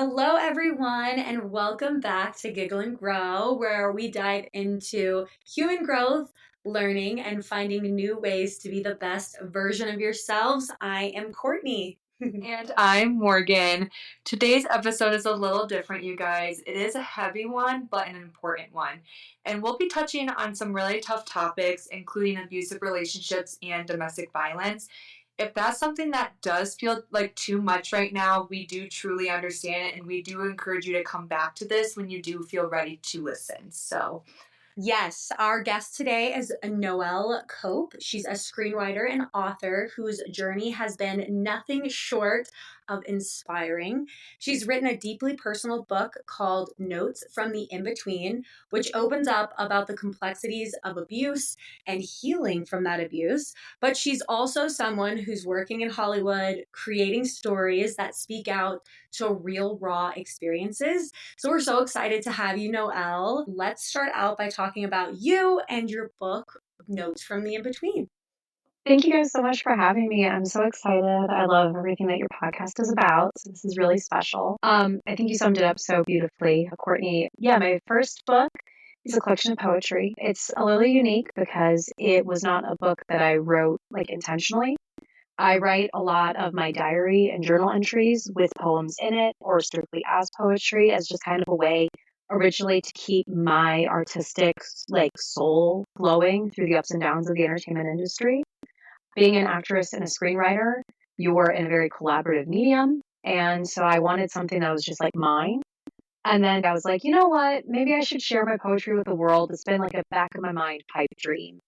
Hello, everyone, and welcome back to Giggle and Grow, where we dive into human growth, learning, and finding new ways to be the best version of yourselves. I am Courtney. And I'm Morgan. Today's episode is a little different, you guys. It is a heavy one, but an important one. And we'll be touching on some really tough topics, including abusive relationships and domestic violence. If that's something that does feel like too much right now, we do truly understand it, and we do encourage you to come back to this when you do feel ready to listen. So, Yes, our guest today is Noelle Cope. She's a screenwriter and author whose journey has been nothing short of inspiring. She's written a deeply personal book called Notes from the In-Between, which opens up about the complexities of abuse and healing from that abuse. But she's also someone who's working in Hollywood, creating stories that speak out to real, raw experiences. So we're so excited to have you, Noelle. Let's start out by talking about you and your book, Notes from the In-Between. Thank you guys so much for having me. I'm so excited. I love everything that your podcast is about. So this is really special. I think you summed it up so beautifully, Courtney. Yeah, my first book is a collection of poetry. It's a little unique because it was not a book that I wrote like intentionally. I write a lot of my diary and journal entries with poems in it or strictly as poetry as just kind of a way originally to keep my artistic like soul flowing through the ups and downs of the entertainment industry. Being an actress and a screenwriter, you're in a very collaborative medium. And so I wanted something that was just like mine. And then I was like, you know what? Maybe I should share my poetry with the world. It's been like a back of my mind pipe dream.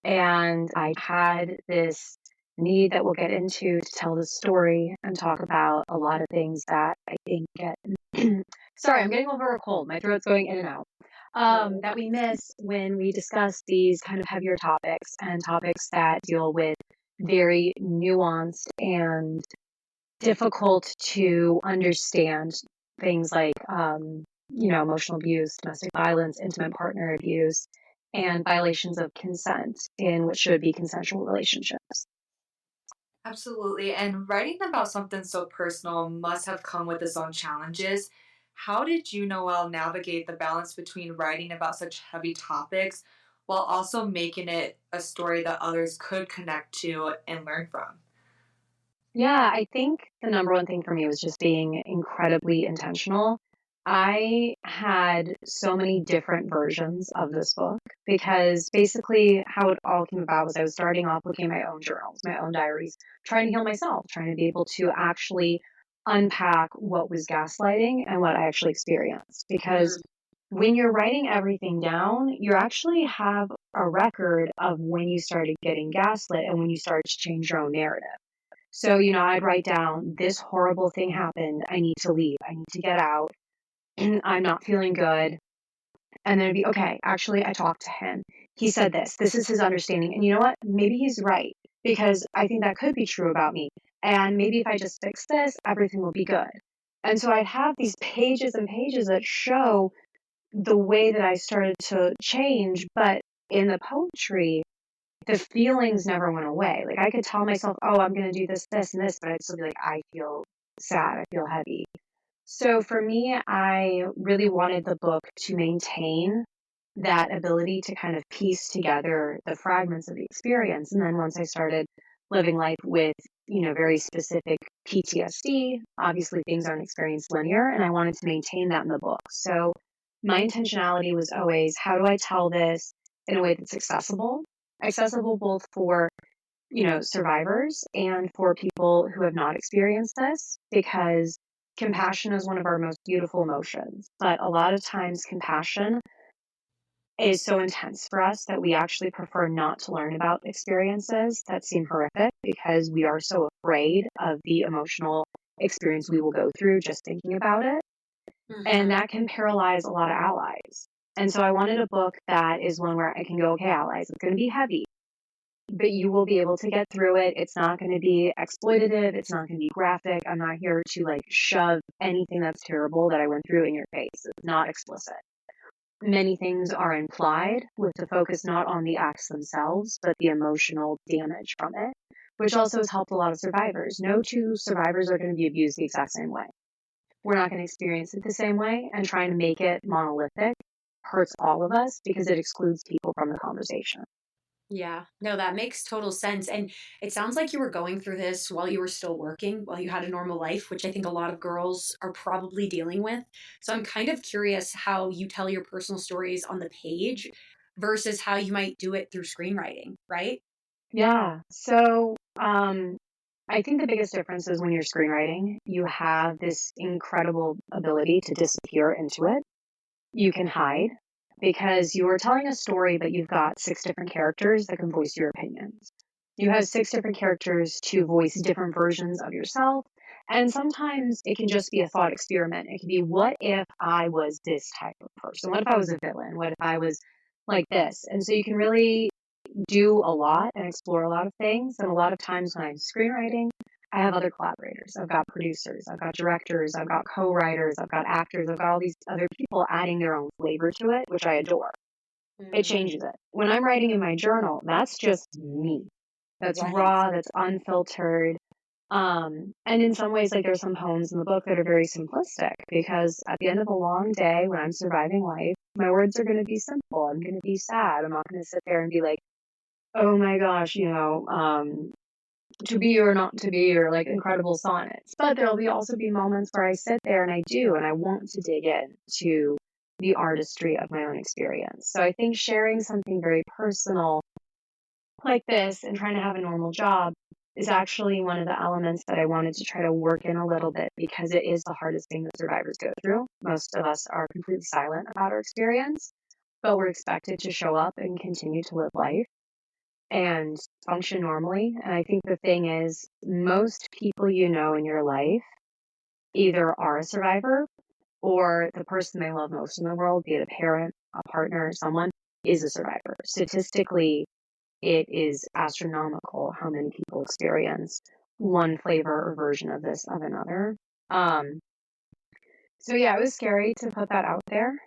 And I had this need that we'll get into to tell the story and talk about a lot of things that I think get. Sorry, I'm getting over a cold. My throat's going in and out. That we miss when we discuss these kind of heavier topics and topics that deal with very nuanced and difficult to understand things like, emotional abuse, domestic violence, intimate partner abuse, and violations of consent in what should be consensual relationships. absolutely. And writing about something so personal must have come with its own challenges. How did you, Noelle, navigate the balance between writing about such heavy topics while also making it a story that others could connect to and learn from? Yeah, I think the number one thing for me was just being incredibly intentional. I had so many different versions of this book because basically how it all came about was I was starting off looking at my own journals, my own diaries, trying to heal myself, trying to be able to actually unpack what was gaslighting and what I actually experienced. Because when you're writing everything down, you actually have a record of when you started getting gaslit and when you started to change your own narrative. So, I'd write down this horrible thing happened. I need to leave. I need to get out. I'm not feeling good. And then it'd be, okay, actually, I talked to him. He said this. This is his understanding. And you know what? Maybe he's right because I think that could be true about me. And maybe if I just fix this, everything will be good. And so I'd have these pages and pages that show the way that I started to change. But in the poetry, the feelings never went away. Like I could tell myself, oh, I'm going to do this, this, and this, but I'd still be like, I feel sad. I feel heavy. So for me, I really wanted the book to maintain that ability to kind of piece together the fragments of the experience. And then once I started living life with, very specific PTSD, obviously things aren't experienced linear, and I wanted to maintain that in the book. So my intentionality was always, how do I tell this in a way that's accessible both for survivors and for people who have not experienced this, because compassion is one of our most beautiful emotions. But a lot of times compassion is so intense for us that we actually prefer not to learn about experiences that seem horrific because we are so afraid of the emotional experience we will go through just thinking about it. And that can paralyze a lot of allies. And so I wanted a book that is one where I can go, okay, allies, it's going to be heavy, but you will be able to get through it. It's not going to be exploitative. It's not going to be graphic. I'm not here to like shove anything that's terrible that I went through in your face. It's not explicit. Many things are implied with the focus not on the acts themselves, but the emotional damage from it, which also has helped a lot of survivors. No two survivors are going to be abused the exact same way. we're not going to experience it the same way. And trying to make it monolithic hurts all of us because it excludes people from the conversation. Yeah, no, that makes total sense. And it sounds like you were going through this while you were still working, while you had a normal life, which I think a lot of girls are probably dealing with. So I'm kind of curious how you tell your personal stories on the page versus how you might do it through screenwriting, right? Yeah. So, I think the biggest difference is when you're screenwriting, you have this incredible ability to disappear into it. You can hide because you're telling a story, but you've got 6 different characters that can voice your opinions. You have 6 different characters to voice different versions of yourself. And sometimes it can just be a thought experiment. It can be, what if I was this type of person? What if I was a villain? What if I was like this? And so you can really do a lot and explore a lot of things. And a lot of times when I'm screenwriting, I have other collaborators. I've got producers, I've got directors, I've got co-writers, I've got actors, I've got all these other people adding their own flavor to it, which I adore. It Mm, changes it. When I'm writing in my journal, that's just me. That's right. raw, that's unfiltered. And in some ways, like there's some poems in the book that are very simplistic because at the end of a long day when I'm surviving life, my words are going to be simple. I'm going to be sad. I'm not going to sit there and be like, oh my gosh, to be or not to be, or like incredible sonnets. But there'll be also be moments where I sit there and I do, and I want to dig in to the artistry of my own experience. So I think sharing something very personal like this and trying to have a normal job is actually one of the elements that I wanted to try to work in a little bit because it is the hardest thing that survivors go through. Most of us are completely silent about our experience, but we're expected to show up and continue to live life and function normally. And I think the thing is, most people you know in your life either are a survivor or the person they love most in the world, be it a parent, a partner, someone, is a survivor. Statistically, it is astronomical how many people experience one flavor or version of this of another. Um, so yeah, it was scary to put that out there.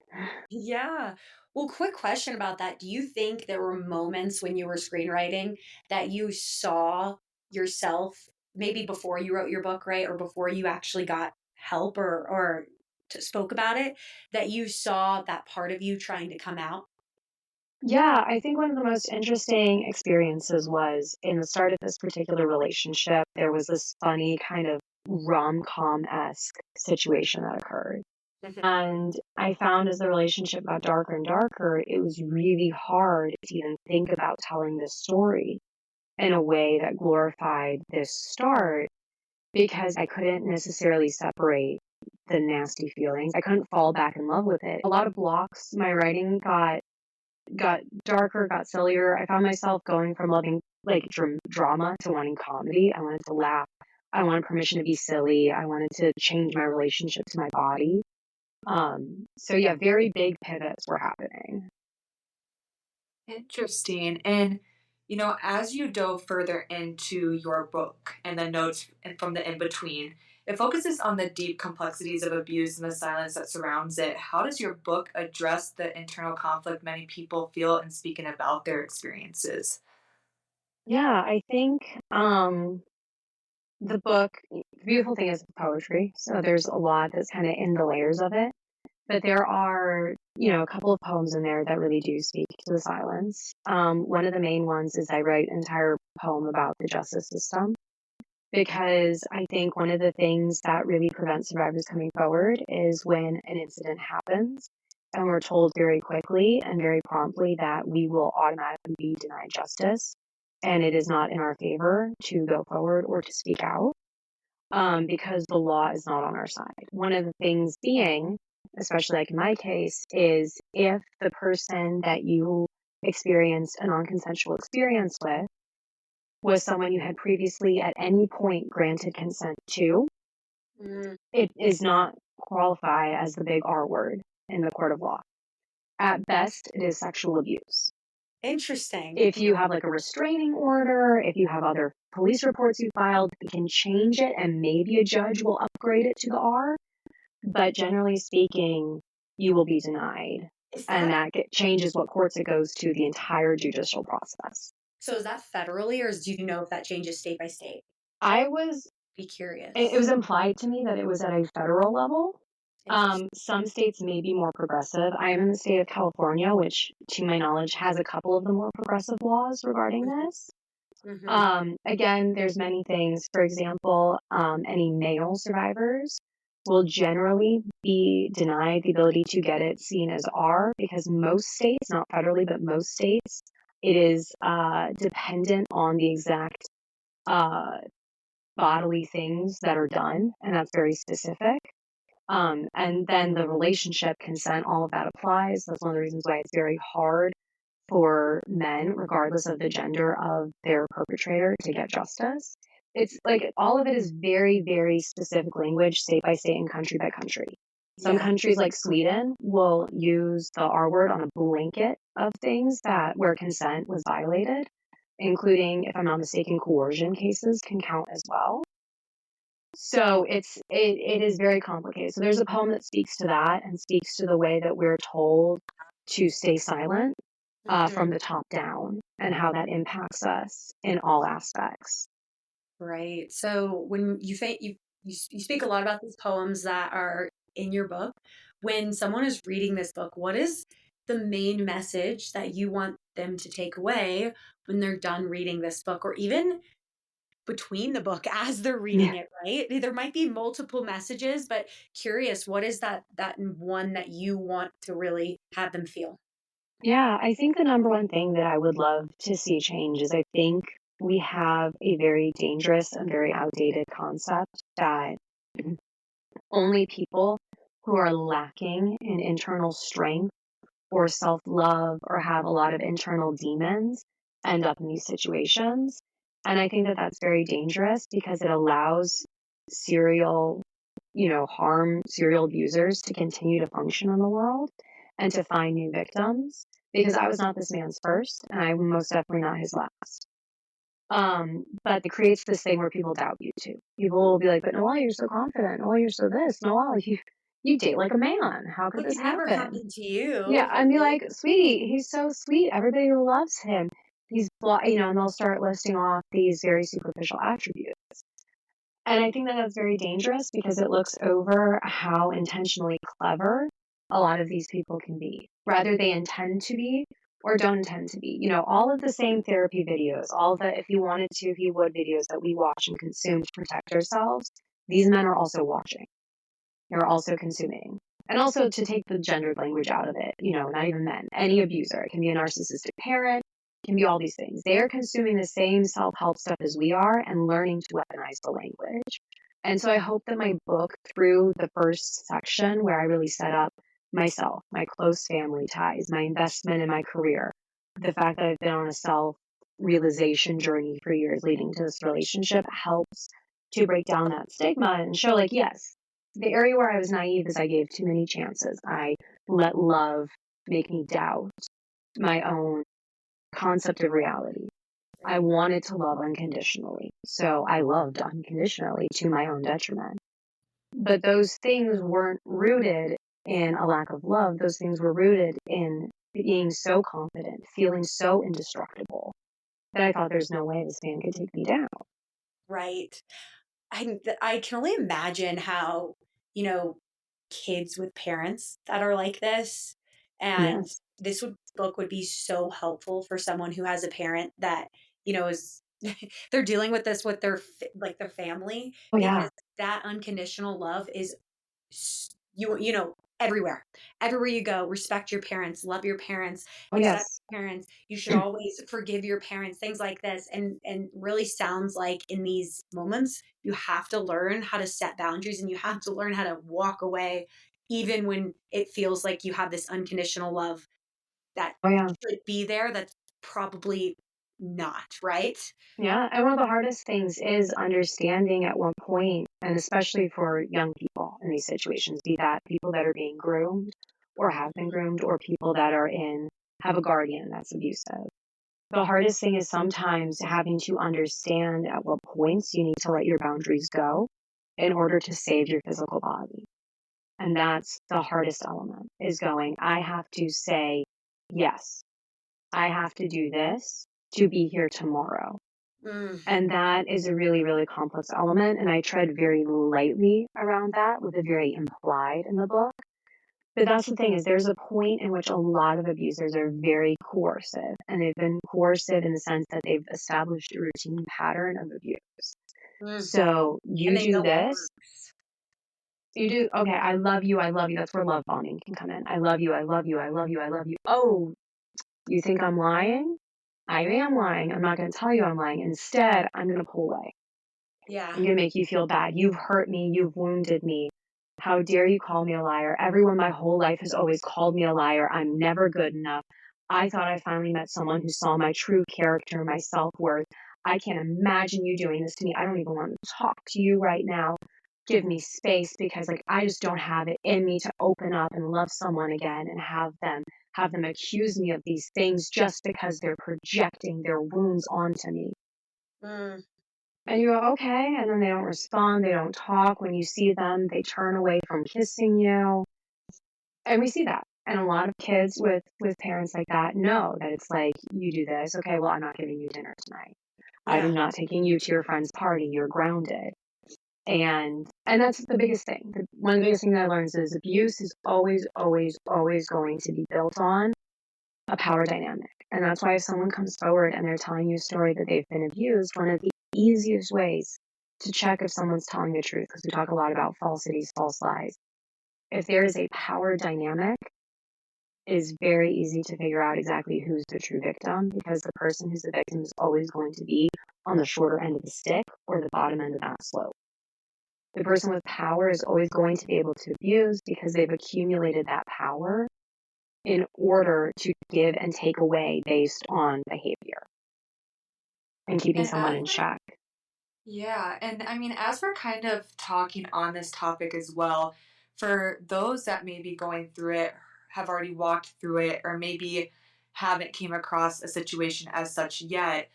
Yeah. Well, quick question about that. Do you think there were moments when you were screenwriting that you saw yourself maybe before you wrote your book, right? Or before you actually got help or spoke about it, that you saw that part of you trying to come out? Yeah, I think one of the most interesting experiences was in the start of this particular relationship, there was this funny kind of rom-com-esque situation that occurred. Mhm. And I found as the relationship got darker and darker, it was really hard to even think about telling this story in a way that glorified this start because I couldn't necessarily separate the nasty feelings. I couldn't fall back in love with it. A lot of blocks, my writing got darker, got sillier. I found myself going from loving like drama to wanting comedy. I wanted to laugh. I wanted permission to be silly. I wanted to change my relationship to my body. So yeah, very big pivots were happening. Interesting. And, as you dove further into your book and the notes and from the in between, it focuses on the deep complexities of abuse and the silence that surrounds it. How does your book address the internal conflict many people feel in speaking about their experiences? Yeah, I think the book, the beautiful thing is poetry. So there's a lot that's kind of in the layers of it. But there are, a couple of poems in there that really do speak to the silence. One of the main ones is I write an entire poem about the justice system because I think one of the things that really prevents survivors coming forward is when an incident happens and we're told very quickly and very promptly that we will automatically be denied justice and it is not in our favor to go forward or to speak out because the law is not on our side. One of the things being, especially like in my case, is if the person that you experienced a non consensual experience with was someone you had previously at any point granted consent to, Mm, it is not qualify as the big R word in the court of law. At best, it is sexual abuse. interesting. If you have like a restraining order, if you have other police reports you filed, we can change it and maybe a judge will upgrade it to the R. But generally speaking, you will be denied. Is And that that changes what courts it goes to the entire judicial process. so? Is that federally, or do you know if that changes state by state? I was be It curious. was implied to me that it was at a federal level. Interesting. Some states may be more progressive. I am in the state of California, which, to my knowledge, has a couple of the more progressive laws regarding this. Mm-hmm. Again, there's many things. For example, any male survivors will generally be denied the ability to get it seen as R because most states, not federally, but most states, it is dependent on the exact uh, bodily things that are done, and that's very specific. And then the relationship consent, all of that applies. That's one of the reasons why it's very hard for men, regardless of the gender of their perpetrator, to get justice. It's like all of it is very, very specific language, state by state and country by country. Some Yeah. countries like Sweden will use the R word on a blanket of things that where consent was violated, including, if I'm not mistaken, coercion cases can count as well. So it is very complicated. So there's a poem that speaks to that and speaks to the way that we're told to stay silent Mm-hmm. from the top down and how that impacts us in all aspects. Right. So when you think you speak a lot about these poems that are in your book. When someone is reading this book, what is the main message that you want them to take away when they're done reading this book, or even between the book as they're reading Yeah. it, right? There might be multiple messages, but curious, what is that one that you want to really have them feel? Yeah, I think the number one thing that I would love to see change is I think we have a very dangerous and very outdated concept that only people who are lacking in internal strength or self love or have a lot of internal demons end up in these situations. And I think that that's very dangerous because it allows serial, serial abusers to continue to function in the world and to find new victims. Because I was not this man's first, and I'm most definitely not his last. But it creates this thing where people doubt you too. People will be like, "But Noelle, you're so confident. Noelle, you're so this. Noelle, you date like a man. How could It this could never happen?" happen to Yeah, you, I'd be right? like, "Sweetie, he's so sweet. Everybody loves him. And they'll start listing off these very superficial attributes. And I think that that's very dangerous because it looks over how intentionally clever a lot of these people can be, whether they intend to be or don't intend to be. All of the same therapy videos, all of the if you wanted to, he would videos that we watch and consume to protect ourselves, these men are also watching. They're also consuming. And also to take the gendered language out of it, not even men, any abuser. It can be a narcissistic parent, it can be all these things. They are consuming the same self help stuff as we are and learning to weaponize the language. And so I hope that my book, through the first section where I really set up myself, my close family ties, my investment in my career, the fact that I've been on a self realization journey for years leading to this relationship helps to break down that stigma and show, like, yes, the area where I was naive is I gave too many chances. I let love make me doubt my own concept of reality. I Right. wanted to love unconditionally. So I loved unconditionally to my own detriment. But those things weren't rooted in a lack of love. Those things were rooted in being so confident, feeling so indestructible that I thought there's no way this man could take me down. Right. I can only imagine how, you know, kids with parents that are like this, and Yes. this book would be so helpful for someone who has a parent that, is they're dealing with this with like their family, Oh, yeah. because that unconditional love is everywhere. Everywhere you go, respect your parents, love your parents, Oh, accept yes. your parents. You should always forgive your parents, things like this. And really sounds like in these moments, you have to learn how to set boundaries, and you have to learn how to walk away even when it feels like you have this unconditional love that Oh, yeah. should be there, that's probably not, right? Yeah, and one of the hardest things is understanding at what point, and especially for young people in these situations, be that people that are being groomed or have been groomed, or people that have a guardian that's abusive. The hardest thing is sometimes having to understand at what points you need to let your boundaries go in order to save your physical body. And that's the hardest element is going, I have to say, yes, I have to do this to be here tomorrow. Mm. And that is a really, really complex element. And I tread very lightly around that with a very implied in the book. But that's the thing is there's a point in which a lot of abusers are very coercive, and they've been coercive in the sense that they've established a routine pattern of abuse. Mm. So And you they do know what this, works. you do, okay, I love you, I love you. That's where love bombing can come in. I love you, I love you, I love you, I love you. Oh, you think I'm lying? I am lying. I'm not going to tell you I'm lying. Instead, I'm going to pull away. Yeah. I'm going to make you feel bad. You've hurt me. You've wounded me. How dare you call me a liar? Everyone my whole life has always called me a liar. I'm never good enough. I thought I finally met someone who saw my true character, my self-worth. I can't imagine you doing this to me. I don't even want to talk to you right now. Give me space because like I just don't have it in me to open up and love someone again and have them accuse me of these things just because they're projecting their wounds onto me. Mm. And you go, okay. And then they don't respond. They don't talk. When you see them, they turn away from kissing you. And we see that. And a lot of kids with parents like that know that it's like, you do this. Okay, well, I'm not giving you dinner tonight. I'm Yeah. not taking you to your friend's party. You're grounded. And that's the biggest thing. One of the biggest things I learned is abuse is always, always, always going to be built on a power dynamic. And that's why if someone comes forward and they're telling you a story that they've been abused, one of the easiest ways to check if someone's telling the truth, because we talk a lot about falsities, false lies. If there is a power dynamic, it is very easy to figure out exactly who's the true victim because the person who's the victim is always going to be on the shorter end of the stick or the bottom end of that slope. The person with power is always going to be able to abuse because they've accumulated that power in order to give and take away based on behavior and keeping And someone as in we're check. Yeah, and I mean, as we're kind of talking on this topic as well, for those that may be going through it, have already walked through it, or maybe haven't came across a situation as such yet,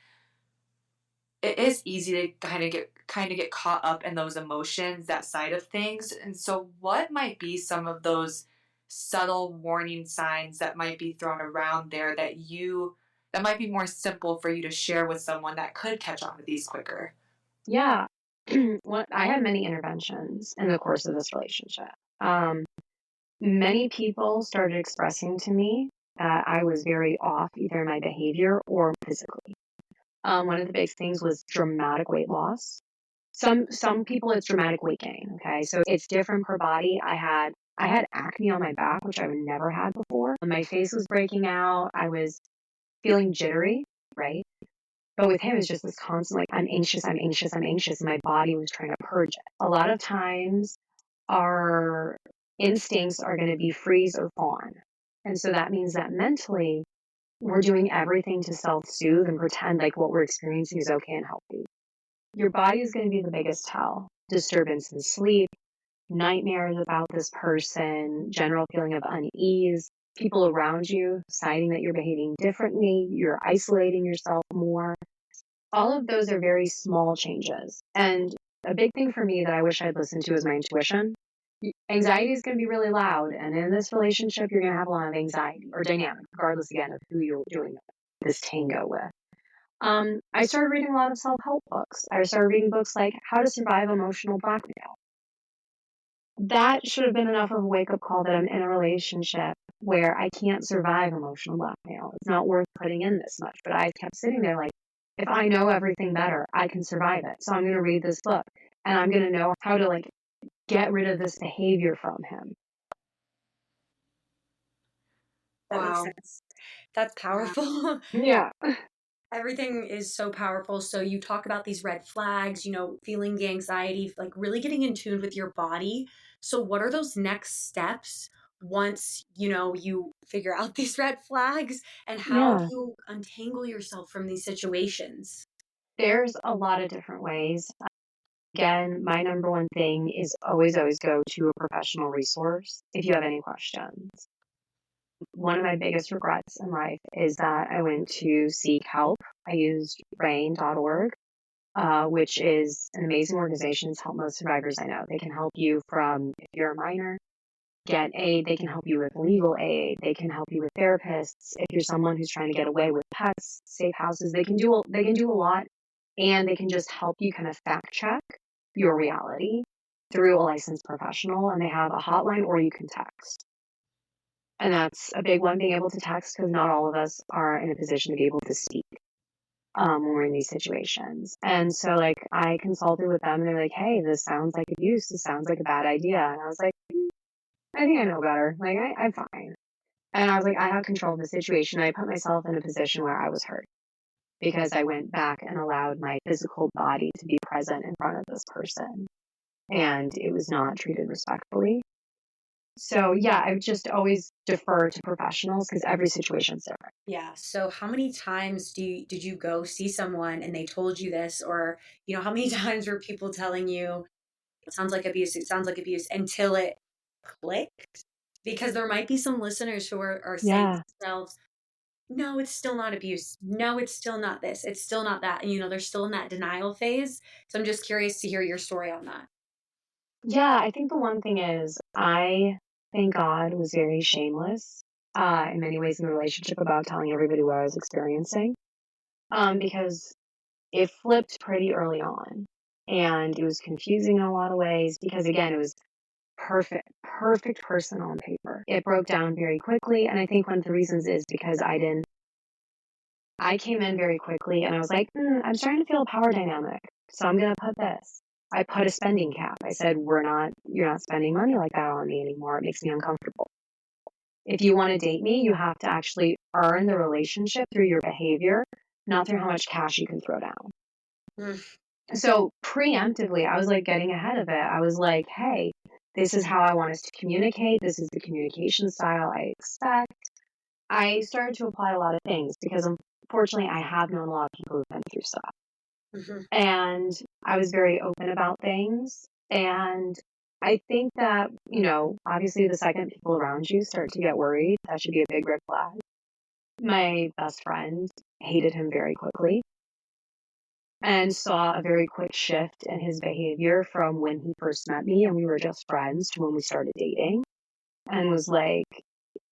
it is easy to kind of get caught up in those emotions, that side of things. And so what might be some of those subtle warning signs that might be thrown around there that might be more simple for you to share with someone that could catch on to these quicker? Yeah. I had many interventions in the course of this relationship. Um, Many people started expressing to me that I was very off either in my behavior or physically. One of the big things was dramatic weight loss. Some people it's dramatic weight gain. Okay, so it's different per body. I had acne on my back, which I've never had before. My face was breaking out. I was feeling jittery, right? But with him, it's just this constant like I'm anxious, I'm anxious, I'm anxious, and my body was trying to purge it. A lot of times, our instincts are going to be freeze or fawn, and so that means that mentally we're doing everything to self-soothe and pretend like what we're experiencing is okay and healthy. Your body is going to be the biggest tell. Disturbance in sleep, nightmares about this person, general feeling of unease, people around you citing that you're behaving differently, you're isolating yourself more. All of those are very small changes. And a big thing for me that I wish I'd listened to is my intuition. Anxiety is going to be really loud. And in this relationship, you're going to have a lot of anxiety or dynamic, regardless again of who you're doing this tango with. I started reading a lot of self-help books. I started reading books like How to Survive Emotional Blackmail. That should have been enough of a wake-up call that I'm in a relationship where I can't survive emotional blackmail. It's not worth putting in this much. But I kept sitting there like, if I know everything better, I can survive it. So I'm going to read this book and I'm going to know how to like get rid of this behavior from him. That makes Wow. sense. That's Yeah. powerful. Yeah. Everything is so powerful. So you talk about these red flags, feeling the anxiety, like really getting in tune with your body. So what are those next steps once, you figure out these red flags, and how do Yeah. you untangle yourself from these situations? There's a lot of different ways. Again, my number one thing is always, always go to a professional resource if you have any questions. One of my biggest regrets in life is that I went to seek help. I used rain.org, which is an amazing organization. It's helped most survivors I know. They can help you from if you're a minor, get aid. They can help you with legal aid. They can help you with therapists. If you're someone who's trying to get away with pets, safe houses, they can do a lot and they can just help you kind of fact check your reality through a licensed professional. And they have a hotline, or you can text. And that's a big one, being able to text, because not all of us are in a position to be able to speak when we're in these situations. And so, like, I consulted with them, and they're like, hey, this sounds like abuse. This sounds like a bad idea. And I was like, I think I know better. Like, I'm fine. And I was like, I have control of the situation. I put myself in a position where I was hurt because I went back and allowed my physical body to be present in front of this person. And it was not treated respectfully. So, yeah, I would just always defer to professionals because every situation's different. Yeah. So how many times did you go see someone and they told you this, or how many times were people telling you it sounds like abuse, it sounds like abuse, until it clicked? Because there might be some listeners who are saying to Yeah. themselves, no, it's still not abuse. No, it's still not this. It's still not that. And they're still in that denial phase. So I'm just curious to hear your story on that. Yeah, I think the one thing is, I thank God was very shameless in many ways in the relationship about telling everybody what I was experiencing, because it flipped pretty early on, and it was confusing in a lot of ways because, again, it was perfect person on paper. It broke down very quickly, and I think one of the reasons is because I came in very quickly, and I was like, I'm starting to feel a power dynamic, so I'm gonna put this. I put a spending cap. I said, you're not spending money like that on me anymore. It makes me uncomfortable. If you want to date me, you have to actually earn the relationship through your behavior, not through how much cash you can throw down. Mm. So preemptively, I was like getting ahead of it. I was like, hey, this is how I want us to communicate. This is the communication style I expect. I started to apply a lot of things because, unfortunately, I have known a lot of people who've been through stuff. Mhm. And I was very open about things. And I think that, obviously the second people around you start to get worried, that should be a big red flag. My best friend hated him very quickly and saw a very quick shift in his behavior from when he first met me and we were just friends to when we started dating, and was like,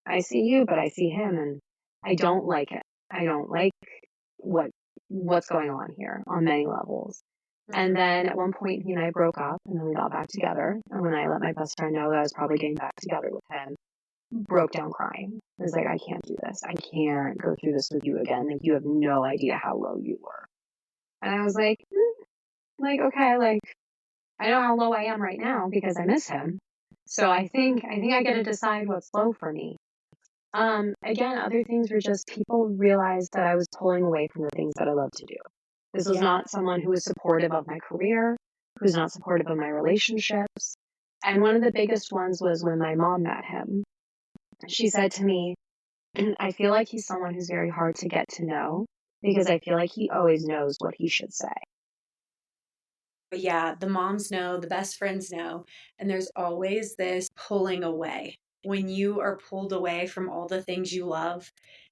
I see you, but I see him, and I don't like it. I don't like what what's going on here on many levels. And Mhm. then at one point, he and I broke up, and then we got back together. And when I let my best friend know that I was probably getting back together with him, broke down crying. I was like, I can't do this. I can't go through this with you again. Like, you have no idea how low you were. And I was like, okay, like, I know how low I am right now because I miss him. So I think I get to decide what's low for me. Again, other things were just people realized that I was pulling away from the things that I love to do. This was Yeah. not someone who was supportive of my career, who's not supportive of my relationships. And one of the biggest ones was when my mom met him. She said to me, I feel like he's someone who's very hard to get to know because I feel like he always knows what he should say. But yeah, the moms know, the best friends know, and there's always this pulling away when you are pulled away from all the things you love.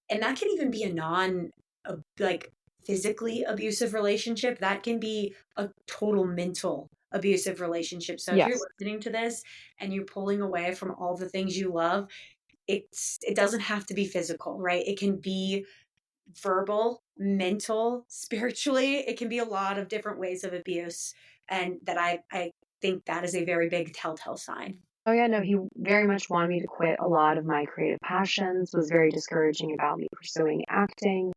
And that can even be a like physically abusive relationship. That can be a total mental abusive relationship. So if you're Yes. listening to this and you're pulling away from all the things you love, it doesn't have to be physical, right? It can be verbal, mental, spiritually. It can be a lot of different ways of abuse. And that I think that is a very big telltale sign. Oh, yeah, no, he very much wanted me to quit a lot of my creative passions, was very discouraging about me pursuing acting,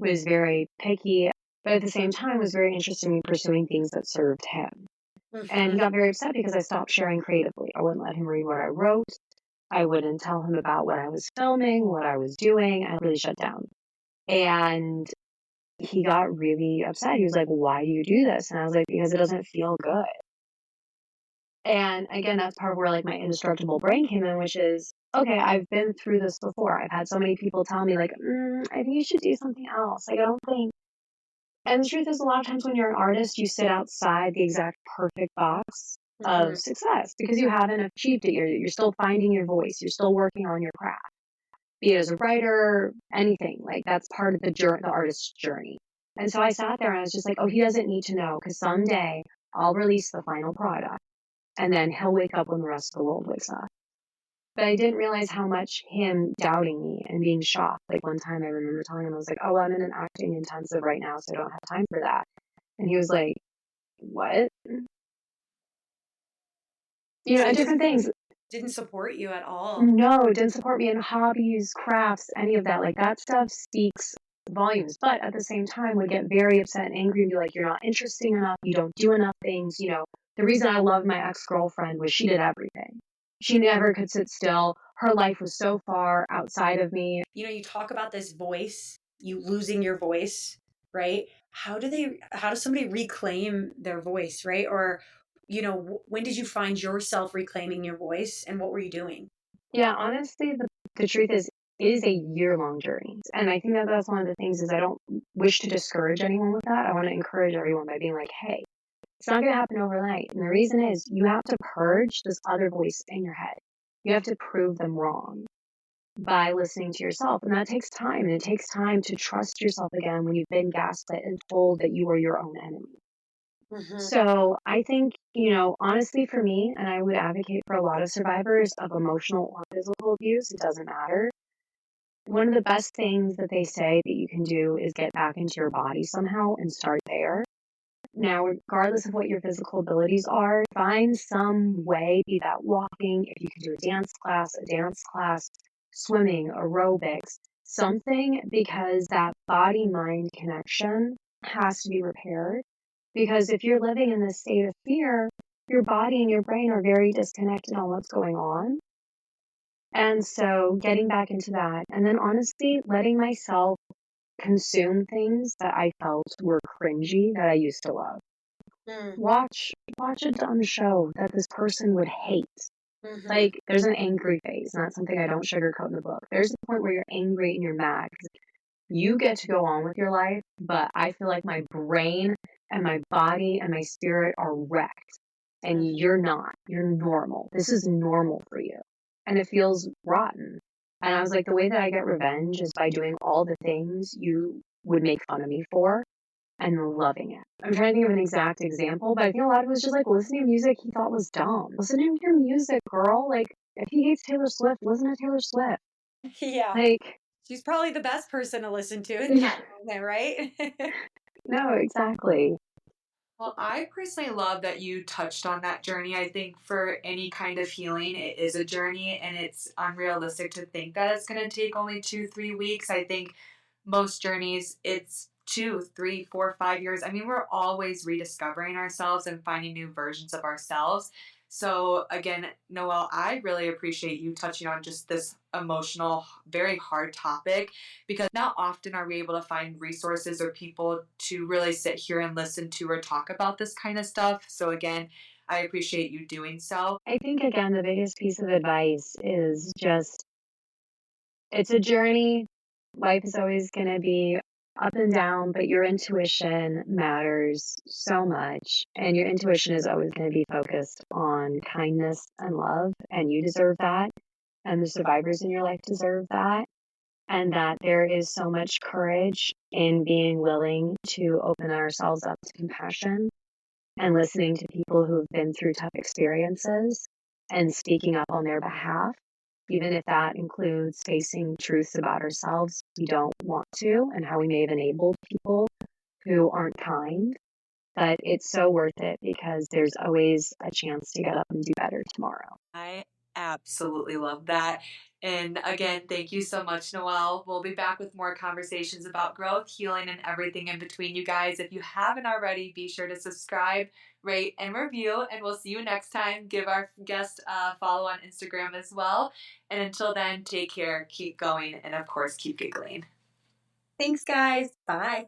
was very picky, but at the same time was very interested in me pursuing things that served him. And he Mhm. got very upset because I stopped sharing creatively. I wouldn't let him read what I wrote. I wouldn't tell him about what I was filming, what I was doing. I really shut down. And he got really upset. He was like, why do you do this? And I was like, because it doesn't feel good. And again, that's part of where like my indestructible brain came in, which is, okay, I've been through this before. I've had so many people tell me like, I think you should do something else. Like, I don't think. And the truth is, a lot of times when you're an artist, you sit outside the exact perfect box Mhm. of success because you haven't achieved it. You're still finding your voice. You're still working on your craft, be it as a writer, anything. Like, that's part of the artist's journey. And so I sat there and I was just like, oh, he doesn't need to know because someday I'll release the final product and then he'll wake up when the rest of the world wakes up. But I didn't realize how much him doubting me and being shocked. Like, one time I remember telling him, I was like, oh, well, I'm in an acting intensive right now, so I don't have time for that. And he was like, what? You know, and different things. Didn't support you at all. No, it didn't support me in hobbies, crafts, any of that. Like that stuff speaks volumes. But at the same time, would get very upset and angry and be like, you're not interesting enough. You don't do enough things. You know, the reason I loved my ex-girlfriend was she did everything. She never could sit still. Her life was so far outside of me. You know, you talk about this voice, you losing your voice, right? How does somebody reclaim their voice, right? Or, you know, when did you find yourself reclaiming your voice and what were you doing? Yeah, honestly, the truth is, it is a year-long journey. And I think that that's one of the things is I don't wish to discourage anyone with that. I want to encourage everyone by being like, hey, it's not going to happen overnight. And the reason is you have to purge this other voice in your head. You have to prove them wrong by listening to yourself. And that takes time. And it takes time to trust yourself again when you've been gaslit and told that you are your own enemy. So I think, you know, honestly for me, and I would advocate for a lot of survivors of emotional or physical abuse, it doesn't matter. One of the best things that they say that you can do is get back into your body somehow and start there. Now, regardless of what your physical abilities are, find some way, be that walking, if you can do a dance class, swimming, aerobics, something, because that body mind connection has to be repaired. Because if you're living in this state of fear, your body and your brain are very disconnected on what's going on. And so getting back into that, and then honestly, letting myself consume things that I felt were cringy that I used to love. Watch a dumb show that this person would hate. Like, there's an angry phase, and that's something I don't sugarcoat in the book. There's a point where you're angry and you're mad. You get to go on with your life, but I feel like my brain and my body and my spirit are wrecked. And you're not. You're normal. This is normal for you. And it feels rotten. And I was like, the way that I get revenge is by doing all the things you would make fun of me for and loving it. I'm trying to think of an exact example, but I think a lot of it was just like listening to music he thought was dumb. Listen to your music, girl. Like, if he hates Taylor Swift, listen to Taylor Swift. Yeah. Like, She's probably the best person to listen to in that moment, right? no, exactly. Well, I personally love that you touched on that journey. I think for any kind of healing, it is a journey, and it's unrealistic to think that it's going to take only 2, 3 weeks. I think most journeys, it's 2, 3, 4, 5 years. I mean, we're always rediscovering ourselves and finding new versions of ourselves. So, again, Noelle, I really appreciate you touching on just this emotional, very hard topic because not often are we able to find resources or people to really sit here and listen to or talk about this kind of stuff. So, again, I appreciate you doing so. I think, again, the biggest piece of advice is just it's a journey. Life is always going to be up and down, but your intuition matters so much. And your intuition is always going to be focused on kindness and love. And you deserve that. And the survivors in your life deserve that. And that there is so much courage in being willing to open ourselves up to compassion and listening to people who have been through tough experiences and speaking up on their behalf, even if that includes facing truths about ourselves we don't want to and how we may have enabled people who aren't kind. But it's so worth it because there's always a chance to get up and do better tomorrow. I absolutely love that. And again, thank you so much, Noelle. We'll be back with more conversations about growth, healing, and everything in between, you guys. If you haven't already, be sure to subscribe, rate, and review. And we'll see you next time. Give our guest a follow on Instagram as well. And until then, take care, keep going, and of course, keep giggling. Thanks, guys. Bye.